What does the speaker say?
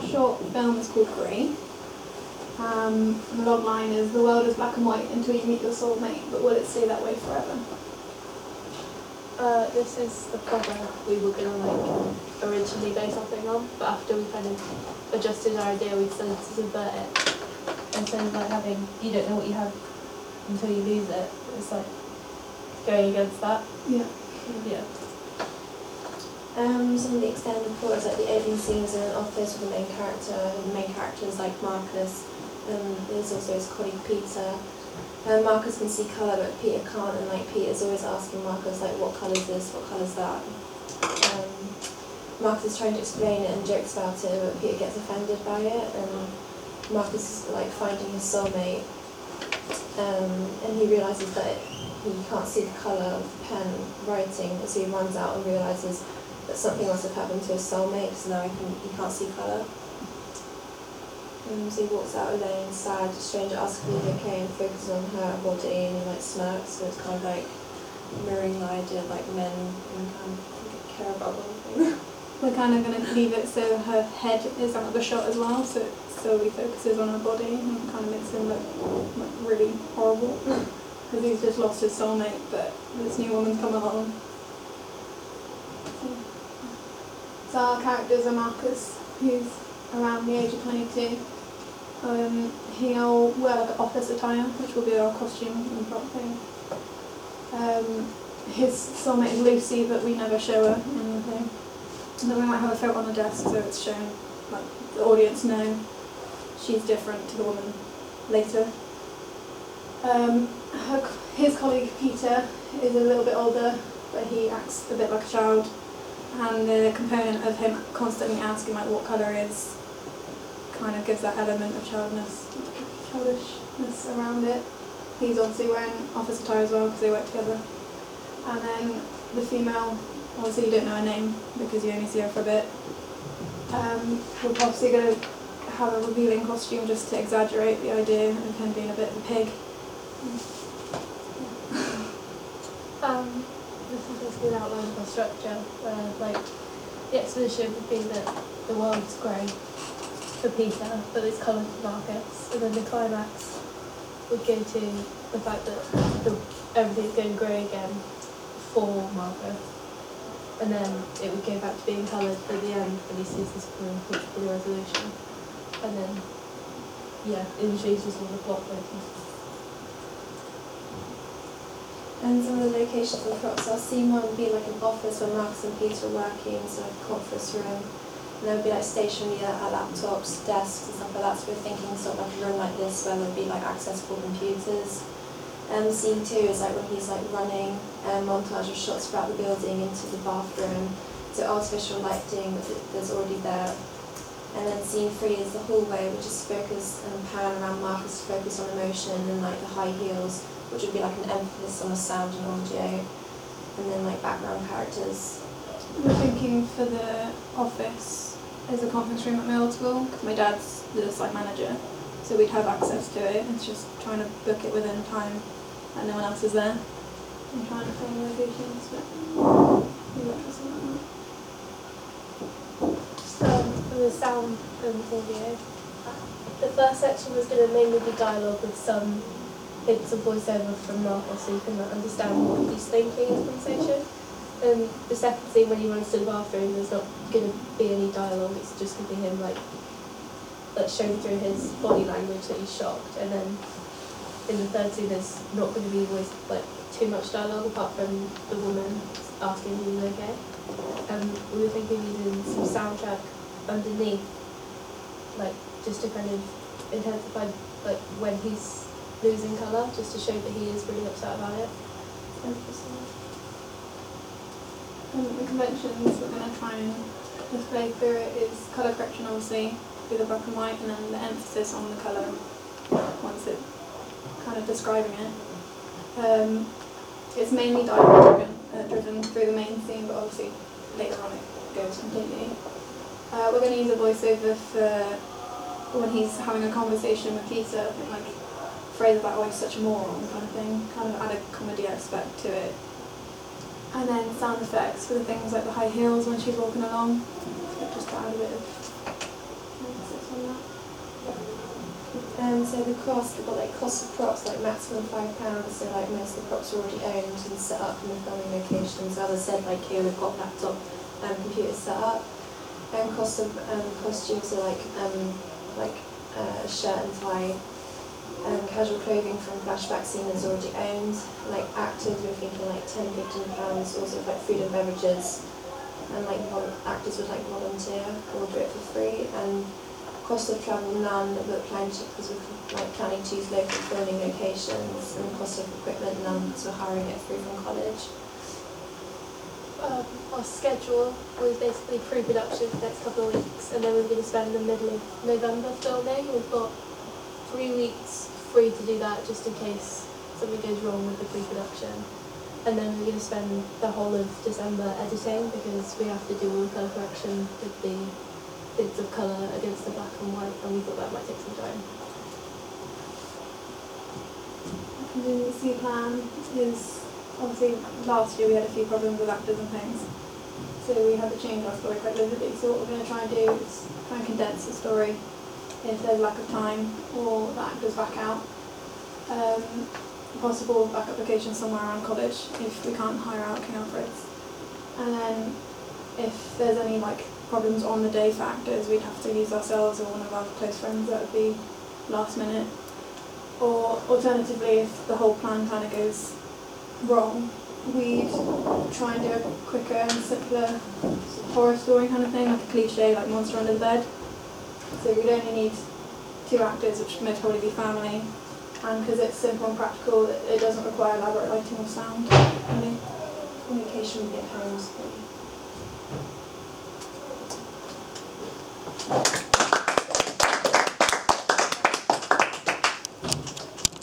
short film is called Grey. And the log line is, the world is black and white until you meet your soulmate, but will it stay that way forever? This is the cover we were going to originally base our thing on, but after we kind of adjusted our idea, we decided to subvert it. Instead of having, you don't know what you have until you lose it, it's going against that. Yeah. Yeah. Some of the extended plots, the opening scenes in an office with the main character. The main character is Marcus, and there's also his colleague Peter. Marcus can see colour, but Peter can't, and Peter's always asking Marcus what colour is this, what colour is that. Marcus is trying to explain it and jokes about it, but Peter gets offended by it, and Marcus is finding his soulmate, and he realises that he can't see the colour of the pen writing, so he runs out and realises that something must have happened to his soulmate, so now he can't see colour. So he walks out alone, sad. The stranger asks if he's okay and focuses on her body, and he smirks. So it's kind of mirroring the idea of men and care about one thing. We're kind of going to leave it so her head is out of the shot as well, so it solely focuses on her body and kind of makes him look really horrible because he's just lost his soulmate, but this new woman's come along. So our characters are Marcus, who's around the age of 22. He'll wear an office attire, which will be our costume and prop thing. His soulmate is Lucy, but we never show her in the thing. And then we might have a photo on the desk, so it's shown, the audience know she's different to the woman later. His colleague Peter is a little bit older, but he acts a bit like a child. And the component of him constantly asking what colour is kind of gives that element of childishness around it. He's obviously wearing office attire as well because they work together. And then the female, obviously you don't know her name because you only see her for a bit. We're obviously going to have a revealing costume just to exaggerate the idea of him being a bit of a pig. This is basically an outline of our structure, where the exposition would be that the world's grey for Peter, but it's coloured for Marcus, and then the climax would go to the fact that everything's going grey again for Marcus, and then it would go back to being coloured at the end when he sees this for the resolution, and then it introduces all the plot points. And some of the locations and props, our scene one would be an office where Marcus and Peter are working, so a conference room. And there would be stationary laptops, desks and stuff like that. So we're thinking a room like this where there'd be accessible computers. Scene two is when he's running, a montage of shots throughout the building into the bathroom. So artificial lighting that's already there. And then scene three is the hallway, which is focused and pan around Marcus to focus on emotion, and the high heels, which would be an emphasis on the sound and audio, and then background characters. We're thinking for the office as a conference room at my old school, because my dad's the site manager, so we'd have access to it. It's just trying to book it within time and no one else is there. I'm trying to find locations, but we're interested in that. For the sound and audio, the first section was going to mainly be dialogue with some hints of voiceover from Marcus so you can understand what he's thinking in the conversation. And the second scene, when he runs to the bathroom, there's not going to be any dialogue, it's just going to be him showing through his body language that he's shocked. And then in the third scene there's not going to be too much dialogue apart from the woman asking if he's okay. We were thinking of using some soundtrack underneath, just to kind of intensify when he's losing colour, just to show that he is really upset about it. The conventions we're going to try and display through it is colour correction, obviously, through the black and white, and then the emphasis on the colour once it kind of describing it. It's mainly dialogue driven through the main theme, but obviously later on it goes completely. We're going to use a voiceover for when he's having a conversation with Peter, phrase about why he's such a moron kind of thing, kind of add a comedy aspect to it. And then sound effects for the things like the high heels when she's walking along, just to add a bit of So the cost, we've got like cost of props, like maximum £5, so like most of the props are already owned and set up in the filming locations. As I said, like here we've got laptop and computers set up. And cost of costumes are like shirt and tie. Casual clothing from flashback scene is already owned. Like actors, we're thinking like £10–15. Also like food and beverages, and like actors would like volunteer or do it for free. And cost of travel none, but because we're like planning to use local filming locations. And cost of equipment none, because we're hiring it through from college. Our schedule was basically pre-production for the next couple of weeks, and then we're going to spend the middle of November filming. We've got 3 weeks free to do that, just in case something goes wrong with the pre-production. And then we're going to spend the whole of December editing, because we have to do all the colour correction with the bits of colour against the black and white, and we thought that might take some time. The contingency plan is, obviously last year we had a few problems with actors and things, so we had to change our story quite vividly. So what we're going to try and do is try and condense the story if there's lack of time or the actors back out. Possible backup location somewhere around college if we can't hire out King Alfred's. And then if there's any like problems on the day for actors, we'd have to use ourselves or one of our close friends. That would be last minute. Or alternatively, if the whole plan kind of goes wrong, we'd try and do a quicker and simpler horror story kind of thing, like a cliche, like Monster Under the Bed. So we'd only need 2 actors, which would most probably be family, and because it's simple and practical, it doesn't require elaborate lighting or sound. Really. Communication would be at home.